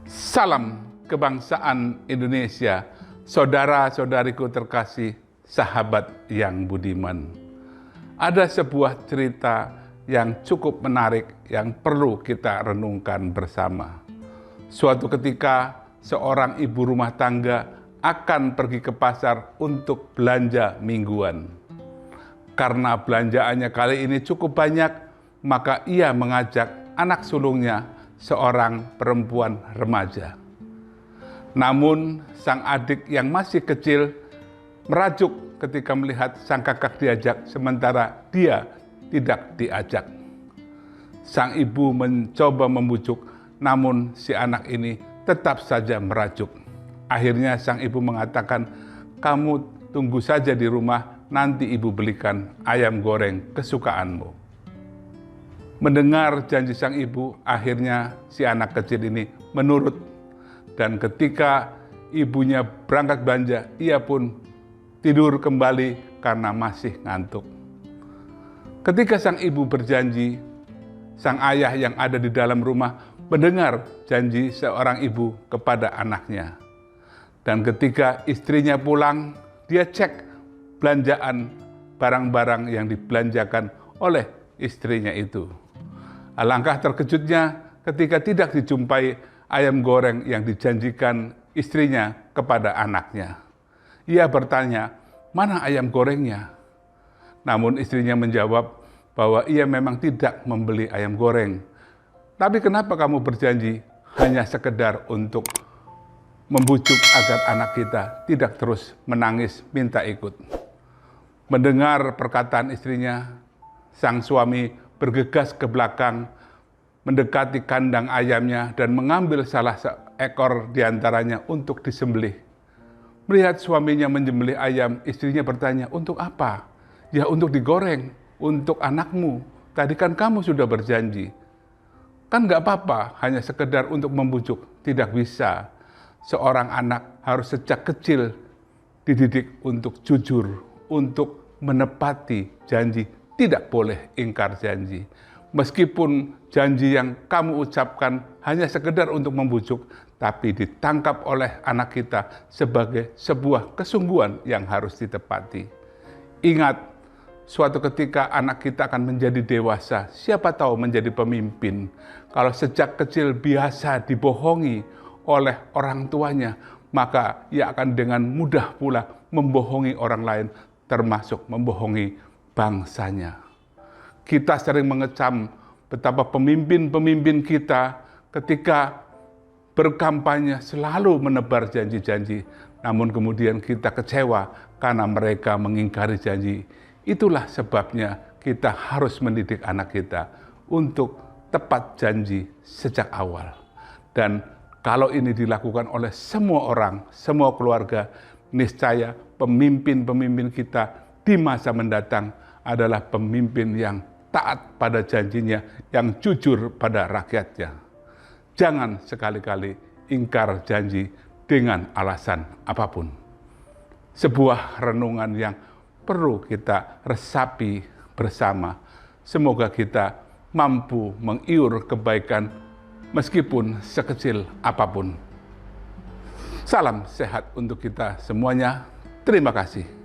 Salam kebangsaan Indonesia, saudara-saudariku terkasih, sahabat yang budiman. Ada sebuah cerita yang cukup menarik yang perlu kita renungkan bersama. Suatu ketika, seorang ibu rumah tangga akan pergi ke pasar untuk belanja mingguan. Karena belanjaannya kali ini cukup banyak, maka ia mengajak anak sulungnya, seorang perempuan remaja. Namun sang adik yang masih kecil merajuk ketika melihat sang kakak diajak sementara dia tidak diajak. Sang ibu mencoba membujuk, namun si anak ini tetap saja merajuk. Akhirnya sang ibu mengatakan, "Kamu tunggu saja di rumah, nanti ibu belikan ayam goreng kesukaanmu." Mendengar janji sang ibu, akhirnya si anak kecil ini menurut. Dan ketika ibunya berangkat belanja, ia pun tidur kembali karena masih ngantuk. Ketika sang ibu berjanji, sang ayah yang ada di dalam rumah mendengar janji seorang ibu kepada anaknya. Dan ketika istrinya pulang, dia cek belanjaan barang-barang yang dibelanjakan oleh istrinya itu. Alangkah terkejutnya ketika tidak dijumpai ayam goreng yang dijanjikan istrinya kepada anaknya. Ia bertanya, "Mana ayam gorengnya?" Namun istrinya menjawab bahwa ia memang tidak membeli ayam goreng. "Tapi kenapa kamu berjanji hanya sekedar untuk membujuk agar anak kita tidak terus menangis minta ikut?" Mendengar perkataan istrinya, sang suami bergegas ke belakang, mendekati kandang ayamnya dan mengambil salah seekor diantaranya untuk disembelih. Melihat suaminya menyembelih ayam, istrinya bertanya, "Untuk apa?" "Ya untuk digoreng, untuk anakmu. Tadi kan kamu sudah berjanji." "Kan gak apa-apa, hanya sekedar untuk membujuk." Tidak bisa. Seorang anak harus sejak kecil dididik untuk jujur, untuk menepati janji. Tidak boleh ingkar janji. Meskipun janji yang kamu ucapkan hanya sekedar untuk membujuk, tapi ditangkap oleh anak kita sebagai sebuah kesungguhan yang harus ditepati. Ingat, suatu ketika anak kita akan menjadi dewasa, siapa tahu menjadi pemimpin. Kalau sejak kecil biasa dibohongi oleh orang tuanya, maka ia akan dengan mudah pula membohongi orang lain, termasuk membohongi bangsanya. Kita sering mengecam betapa pemimpin-pemimpin kita ketika berkampanye selalu menebar janji-janji, namun kemudian kita kecewa karena mereka mengingkari janji. Itulah sebabnya kita harus mendidik anak kita untuk tepat janji sejak awal. Dan kalau ini dilakukan oleh semua orang, semua keluarga, niscaya pemimpin-pemimpin kita di masa mendatang adalah pemimpin yang taat pada janjinya, yang jujur pada rakyatnya. Jangan sekali-kali ingkar janji dengan alasan apapun. Sebuah renungan yang perlu kita resapi bersama. Semoga kita mampu mengiur kebaikan meskipun sekecil apapun. Salam sehat untuk kita semuanya. Terima kasih.